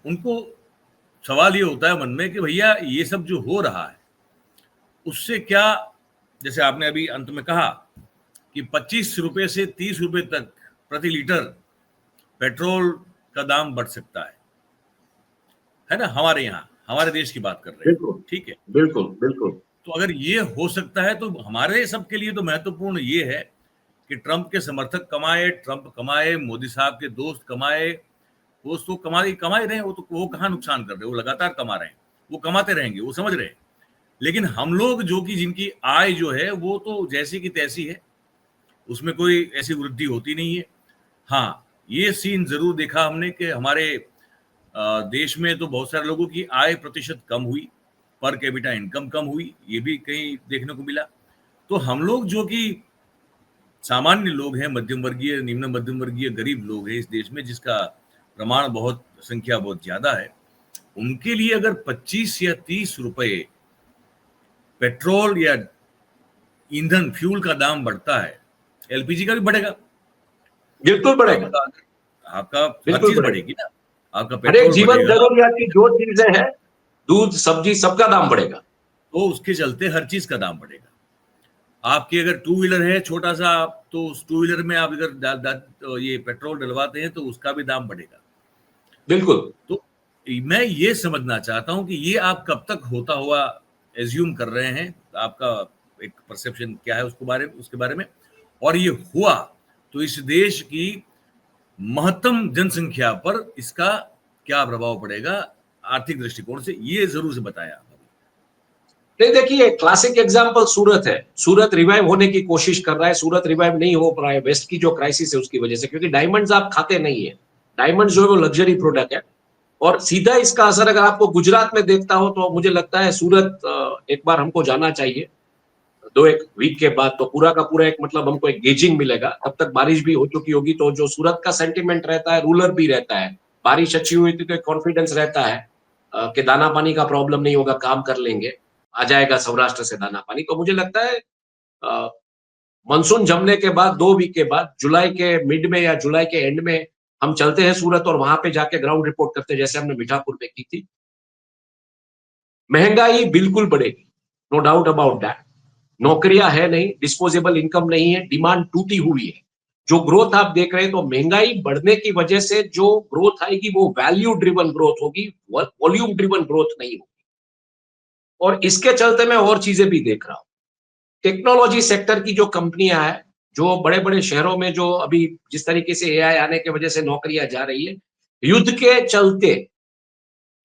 उनको सवाल ये होता है मन में कि भैया ये सब जो हो रहा है उससे क्या, जैसे आपने अभी अंत में कहा कि 25 रुपए से 30 रुपए तक प्रति लीटर पेट्रोल का दाम बढ़ सकता है ना, हमारे यहाँ, हमारे देश की बात कर रहे हैं, बिल्कुल ठीक है। बिल्कुल बिल्कुल। तो अगर ये हो सकता है तो हमारे सबके लिए तो महत्वपूर्ण ये है कि ट्रंप के समर्थक कमाए, ट्रंप कमाए, मोदी साहब के दोस्त कमाए, वो तो कमा ही रहे हैं, वो कहाँ नुकसान कर रहे हैं, वो लगातार कमा रहे हैं, वो कमाते रहेंगे, वो समझ रहे हैं। लेकिन हम लोग जो कि जिनकी आय जो है वो तो जैसी की तैसी है, उसमें कोई ऐसी वृद्धि होती नहीं है। हाँ, ये सीन जरूर देखा हमने कि हमारे देश में तो बहुत सारे लोगों की आय प्रतिशत कम हुई, पर कैपिटा इनकम कम हुई, ये भी कहीं देखने को मिला। तो हम लोग जो कि सामान्य लोग हैं, मध्यम वर्गीय, निम्न मध्यम वर्गीय, गरीब लोग हैं इस देश में, जिसका प्रमाण बहुत, संख्या बहुत ज्यादा है, उनके लिए अगर 25 या 30 रुपए पेट्रोल या ईंधन फ्यूल का दाम बढ़ता है, एलपीजी का भी बढ़ेगा, बिल्कुल बढ़ेगा, आपका हर बिल्कुल चीज बढ़ेगा। बढ़ेगी ना, आपका हर एक पेट्रोल जीवन बढ़ेगा, जरूरियात की जो चीजें हैं, दूध सब्जी सबका दाम बढ़ेगा, तो उसके चलते हर चीज का दाम बढ़ेगा। आपकी अगर टू व्हीलर है छोटा सा, तो उस टू व्हीलर में आप अगर तो ये पेट्रोल डलवाते हैं तो उसका भी दाम बढ़ेगा। बिल्कुल। तो मैं ये समझना चाहता हूं कि ये आप कब तक होता हुआ एज्यूम कर रहे हैं, आपका एक परसेप्शन क्या है उसके बारे में, और ये हुआ तो इस देश की महत्तम जनसंख्या पर इसका क्या प्रभाव पड़ेगा आर्थिक दृष्टिकोण से, ये जरूर से बताया। नहीं, देखिए क्लासिक एग्जांपल सूरत है। सूरत रिवाइव होने की कोशिश कर रहा है, सूरत रिवाइव नहीं हो रहा है वेस्ट की जो क्राइसिस है उसकी वजह से, क्योंकि डायमंड्स आप खाते नहीं है। डायमंड जो है वो लग्जरी प्रोडक्ट है, और सीधा इसका असर अगर आपको गुजरात में देखता हो तो मुझे लगता है सूरत एक बार हमको जाना चाहिए 2-1 वीक के बाद, तो पूरा का पूरा एक मतलब हमको एक गेजिंग मिलेगा। तब तक बारिश भी हो चुकी होगी, तो जो सूरत का सेंटिमेंट रहता है, रूलर भी रहता है, बारिश अच्छी हुई थी तो एक कॉन्फिडेंस रहता है कि दाना पानी का प्रॉब्लम नहीं होगा, काम कर लेंगे, आ जाएगा सौराष्ट्र से दाना पानी। तो मुझे लगता है मानसून जमने के बाद 2 वीक के बाद, जुलाई के मिड में या जुलाई के एंड में हम चलते हैं सूरत और वहां पे जाके ग्राउंड रिपोर्ट करते हैं, जैसे हमने मीठापुर में की थी। महंगाई बिल्कुल बढ़ेगी, नो डाउट अबाउट दैट। नौकरियां है नहीं, डिस्पोजेबल इनकम नहीं है, डिमांड टूटी हुई है। जो ग्रोथ आप देख रहे हैं, तो महंगाई बढ़ने की वजह से जो ग्रोथ आएगी वो वैल्यू ड्रिवन ग्रोथ होगी, वॉल्यूम ड्रिवन ग्रोथ नहीं होगी। और इसके चलते मैं और चीजें भी देख रहा हूं। टेक्नोलॉजी सेक्टर की जो कंपनियां हैं, जो बड़े बड़े शहरों में, जो अभी जिस तरीके से एआई आने की वजह से नौकरियां जा रही है, युद्ध के चलते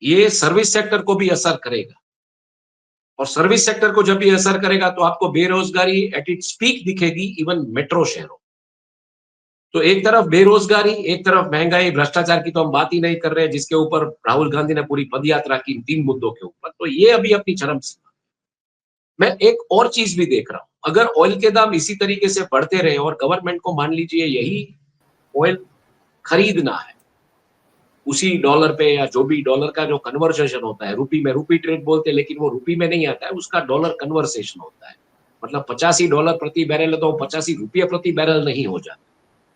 ये सर्विस सेक्टर को भी असर करेगा। और सर्विस सेक्टर को जब भी असर करेगा तो आपको बेरोजगारी एट इट्स पीक दिखेगी, इवन मेट्रो शहरों। तो एक तरफ बेरोजगारी, एक तरफ महंगाई, भ्रष्टाचार की तो हम बात ही नहीं कर रहे, जिसके ऊपर राहुल गांधी ने पूरी पदयात्रा की इन 3 मुद्दों के ऊपर। तो ये अभी अपनी चरम सीमा। मैं एक और चीज भी देख रहा हूं, अगर ऑयल के दाम इसी तरीके से बढ़ते रहे और गवर्नमेंट को मान लीजिए यही ऑयल खरीदना है उसी डॉलर पे, या जो भी डॉलर का जो कन्वर्सेशन होता है, रूपी में, रूपी ट्रेड बोलते हैं लेकिन वो रूपी में नहीं आता है, उसका डॉलर कन्वर्सेशन होता है। मतलब $85 प्रति बैरल है तो ₹85 प्रति बैरल नहीं हो जाता,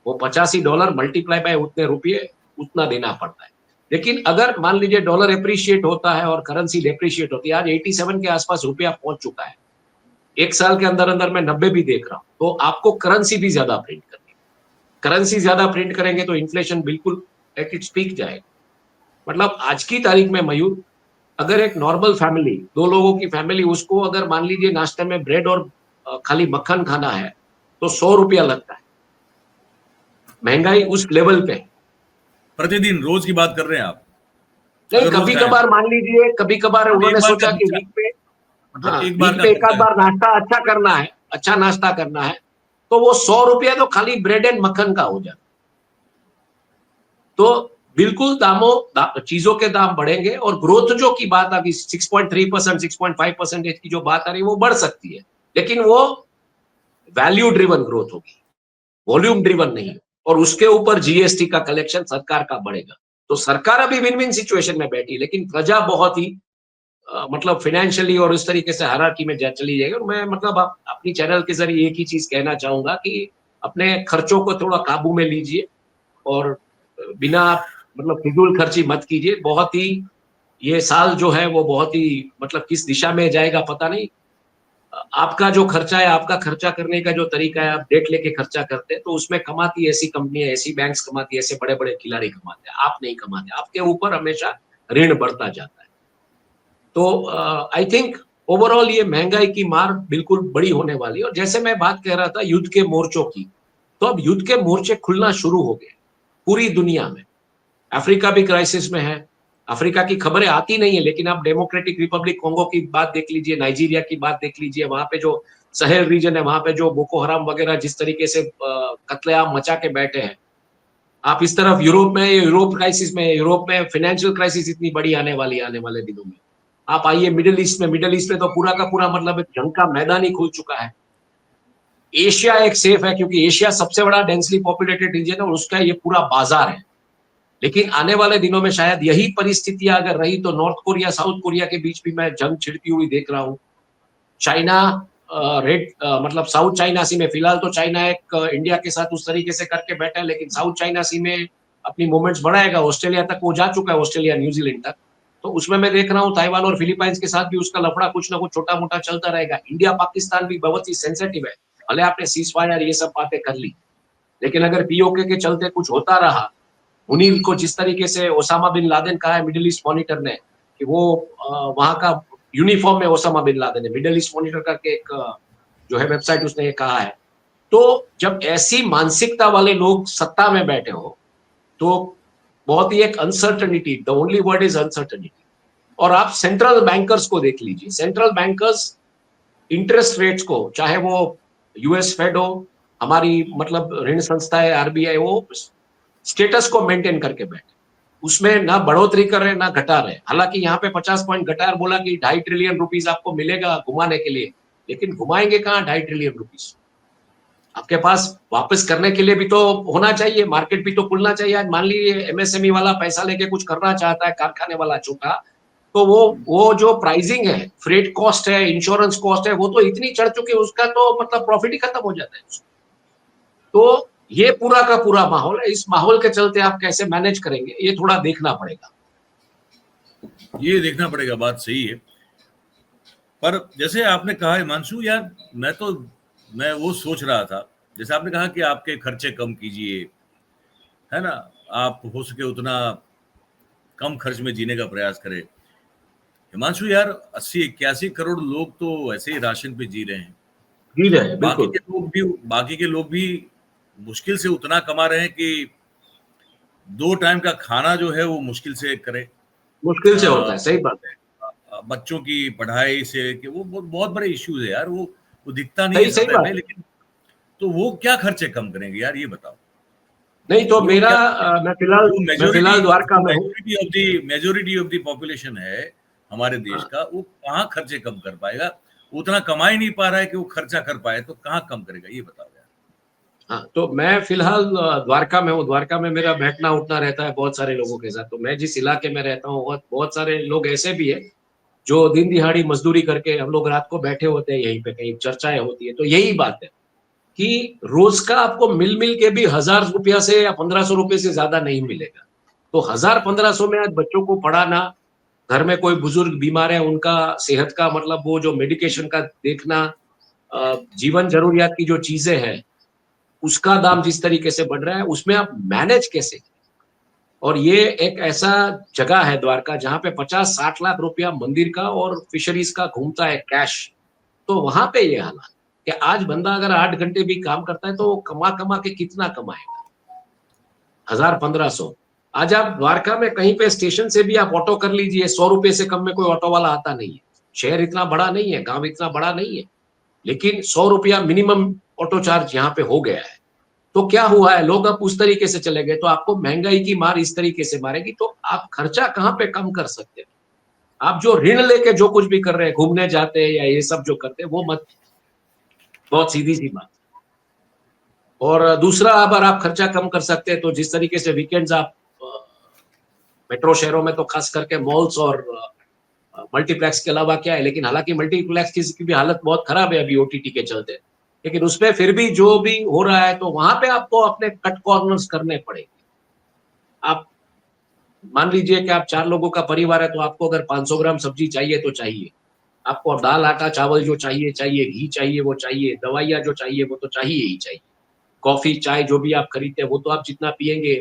वो $85 मल्टीप्लाई बाय उतने रुपये, उतना देना पड़ता है। लेकिन अगर मान लीजिए डॉलर एप्रिशिएट होता है और करेंसी डेप्रिशिएट होती है, आज 87 के आसपास रुपया पहुंच चुका है, एक साल के अंदर अंदर मैं 90 भी देख रहा हूं, तो आपको करेंसी भी ज्यादा प्रिंट करनी, करेंसी ज्यादा प्रिंट करेंगे तो इन्फ्लेशन बिल्कुल एट इट्स पीक जाएगा। मतलब आज की तारीख में मयूर, अगर एक नॉर्मल फैमिली, 2 लोगों की फैमिली, उसको अगर मान लीजिए नाश्ते में ब्रेड और खाली मक्खन खाना है तो ₹100 लगता है। महंगाई उस लेवल पे है। प्रतिदिन रोज की बात कर रहे हैं आप? नहीं, अगर रोज कभी खाएं कभार मान लीजिए, कभी कभार तो एक उन्होंने बार का सोचा कि खर्चा, वीक पे, मतलब हाँ, एक बार वीक का पे एक आध खर्चा है। बार नाश्ता अच्छा करना है, अच्छा नाश्ता करना है, तो वो ₹100 तो खाली ब्रेड एंड मक्खन का हो जाता। तो बिल्कुल चीजों के दाम बढ़ेंगे, और ग्रोथ जो की बात आ गई 6.3%, 6.5% की जो बात आ रही है वो बढ़ सकती है, लेकिन वो वैल्यू ड्रिवन ग्रोथ होगी, वॉल्यूम ड्रिवन नहीं। और उसके ऊपर जीएसटी का कलेक्शन सरकार का बढ़ेगा, तो सरकार अभी विन विन सिचुएशन में बैठी, लेकिन प्रजा बहुत ही मतलब फाइनेंशियली और इस तरीके से हायरार्की में चली जाएगी। और मैं मतलब अपनी चैनल के जरिए एक ही चीज कहना चाहूंगा कि अपने खर्चों को थोड़ा काबू में लीजिए, और बिना मतलब फिजूल खर्ची मत कीजिए। बहुत ही ये साल जो है वो बहुत ही मतलब किस दिशा में जाएगा पता नहीं। आपका जो खर्चा है, आपका खर्चा करने का जो तरीका है, आप डेट लेके खर्चा करते हैं, तो उसमें कमाती ऐसी कंपनियां, ऐसी बैंक्स कमाती है, ऐसे बड़े-बड़े खिलाड़ी कमाते हैं, आप नहीं कमाते। आपके ऊपर हमेशा ऋण बढ़ता जाता है। तो आई थिंक ओवरऑल ये महँगाई की मार बिल्कुल बड़ी होने वाली है। और जैसे मैं बात कह रहा था युद्ध के मोर्चों की, तो अब युद्ध के मोर्चे खुलना शुरू हो गए, पूरी दुनिया में। अफ्रीका भी क्राइसिस में है। अफ्रीका की खबरें आती नहीं है, लेकिन आप डेमोक्रेटिक रिपब्लिक कोंगो की बात देख लीजिए, नाइजीरिया की बात देख लीजिए, वहाँ पे जो सहेल रीजन है, वहाँ पे जो बोको हराम वगैरह जिस तरीके से कत्लेआम मचा के बैठे हैं। आप इस तरफ यूरोप में, यूरोप क्राइसिस में, यूरोप में फाइनेंशियल क्राइसिस इतनी बड़ी आने वाली है आने वाले दिनों में। आप आइए मिडल ईस्ट में तो पूरा का पूरा मतलब जंग का मैदान ही खुल चुका है। एशिया एक सेफ है क्योंकि एशिया सबसे बड़ा डेंसली पॉपुलेटेड रीजन है और उसका ये पूरा बाजार है। लेकिन आने वाले दिनों में शायद यही परिस्थितियां अगर रही तो नॉर्थ कोरिया साउथ कोरिया के बीच भी मैं जंग छिड़ती हुई देख रहा हूँ। चाइना रेड मतलब साउथ चाइना सी में फिलहाल तो चाइना एक इंडिया के साथ उस तरीके से करके बैठा है, लेकिन साउथ चाइना सी में अपनी मूवमेंट्स बढ़ाएगा। ऑस्ट्रेलिया तक वो जा चुका है, ऑस्ट्रेलिया न्यूजीलैंड तक। तो उसमें मैं देख रहा हूँ ताइवान और फिलीपाइंस के साथ भी उसका लफड़ा कुछ ना कुछ छोटा मोटा चलता रहेगा। इंडिया पाकिस्तान भी बहुत ही सेंसिटिव है। भले आपने सीज फायर ये सब बातें कर ली, लेकिन अगर पीओके के चलते कुछ होता रहा, मुनीर को जिस तरीके से ओसामा बिन लादेन कहा है मिडिल ईस्ट मॉनिटर ने कि वो वहां का यूनिफॉर्म में ओसामा बिन लादेन है, मिडिल ईस्ट मॉनिटर करके एक जो है वेबसाइट उसने ये कहा है। तो जब ऐसी मानसिकता वाले लोग सत्ता में बैठे हो तो बहुत ही एक uncertainty, the only word is uncertainty. और आप सेंट्रल बैंकर्स को देख लीजिए, सेंट्रल बैंकर्स इंटरेस्ट रेट्स को, चाहे वो यूएस फेड हो, हमारी मतलब ऋण संस्था है आरबीआई, वो स्टेटस को मेंटेन करके बैठे, उसमें ना बढ़ोतरी कर रहे ना घटा रहे। हालांकि यहाँ पे 50 पॉइंट घटा बोला कि 2.5 ट्रिलियन रुपीस आपको मिलेगा घुमाने के लिए, लेकिन घुमाएंगे कहाँ 2.5 ट्रिलियन रुपीस? आपके पास वापस करने के लिए भी तो होना चाहिए, मार्केट भी तो खुलना चाहिए। आज मान लीजिए एमएसएमई वाला पैसा लेके कुछ करना चाहता है, कारखाने वाला छोटा, तो वो जो प्राइसिंग है, फ्रेट कॉस्ट है, इंश्योरेंस कॉस्ट है, वो तो इतनी चढ़ चुकी है, उसका तो मतलब प्रॉफिट ही खत्म हो जाता है। तो ये पूरा का पूरा माहौल है। इस माहौल के चलते आप कैसे मैनेज करेंगे, ये थोड़ा देखना पड़ेगा। ये देखना पड़ेगा, बात सही है। पर जैसे आपने कहा हिमांशु यार, मैं वो सोच रहा था, जैसे आपने कहा कि आपके खर्चे कम कीजिए, है ना, आप हो सके उतना कम खर्च में जीने का प्रयास करें। हिमांशु यार 80-81 करोड़ लोग तो ऐसे ही राशन पे जी रहे हैं। जी रहे, बिल्कुल। बाकी के लोग भी मुश्किल से उतना कमा रहे हैं कि 2 टाइम का खाना जो है वो मुश्किल से करे। मुश्किल से होता है, सही बात है। बच्चों की पढ़ाई से कि वो बहुत बड़े इश्यूज है यार, वो दिखता नहीं है सही सही सतह बात पे, है। लेकिन तो वो क्या खर्चे कम करेंगे यार, ये बताओ। नहीं तो वो लोग मेरा क्या, मैं फिलहाल द्वारका में हूँ। मेजोरिटी ऑफ द पॉपुलेशन है हमारे देश हाँ, का, वो कहाँ खर्चे कम कर पाएगा? उतना कमा ही नहीं पा रहा है कि वो खर्चा कर पाए, तो कहाँ कम करेगा, ये बताओ यार। हाँ, तो मैं फिलहाल द्वारका में हूँ। द्वारका में मेरा बैठना उठना रहता है बहुत सारे लोगों के साथ। तो मैं जिस इलाके में रहता हूँ बहुत बहुत सारे लोग ऐसे भी है जो दिन दिहाड़ी मजदूरी करके, हम लोग रात को बैठे होते हैं यहीं पे, कहीं चर्चाएं होती है, तो यही बात है कि रोज का आपको मिल के भी 1000 रुपया से या 1500 रुपये से ज्यादा नहीं मिलेगा। तो 1000-1500 में आज बच्चों को पढ़ाना, घर में कोई बुजुर्ग बीमार है उनका सेहत का मतलब वो जो मेडिकेशन का देखना, जीवन जरूरियात की जो चीजें हैं उसका दाम जिस तरीके से बढ़ रहा है, उसमें आप मैनेज कैसे? और ये एक ऐसा जगह है द्वारका जहाँ पे 50-60 लाख रुपया मंदिर का और फिशरीज का घूमता है कैश। तो वहां पे ये हालात कि आज बंदा अगर 8 घंटे भी काम करता है तो वो कमा कमा के कितना कमाएगा? 1000-1500। आज आप द्वारका में कहीं पे स्टेशन से भी आप ऑटो कर लीजिए, 100 रुपए से कम में कोई ऑटो वाला आता नहीं है। शहर इतना बड़ा नहीं है, गांव इतना बड़ा नहीं है, लेकिन 100 रुपया मिनिमम ऑटो चार्ज यहाँ पे हो गया है। तो क्या हुआ है, लोग अब उस तरीके से चले गए, तो आपको महंगाई की मार इस तरीके से मारेगी, तो आप खर्चा कहाँ पे कम कर सकते हैं? आप जो ऋण लेके जो कुछ भी कर रहे हैं, घूमने जाते हैं या ये सब जो करते हैं वो मत, बहुत सीधी सी बात। और दूसरा, अगर आप खर्चा कम कर सकते हैं तो जिस तरीके से वीकेंड्स आप मेट्रो शहरों में तो खास करके मॉल्स और मल्टीप्लेक्स के अलावा क्या है, लेकिन हालांकि मल्टीप्लेक्स की भी हालत बहुत खराब है अभी ओटीटी के चलते, लेकिन उसमें फिर भी जो भी हो रहा है तो वहां पे आपको अपने कट कॉर्नर्स करने पड़ेंगे। आप मान लीजिए कि आप 4 लोगों का परिवार है, तो आपको अगर 500 ग्राम सब्जी चाहिए तो चाहिए। आपको दाल, आटा, चावल जो चाहिए, चाहिए, घी चाहिए वो चाहिए, दवाइयाँ जो चाहिए वो तो चाहिए ही चाहिए। कॉफ़ी, चाय जो भी आप खरीदते हैं वो तो आप जितना पिएँगे,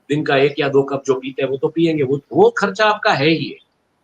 दिन का 1 या 2 कप जो पीते हैं वो तो पिएँगे, वो खर्चा आपका है ही है।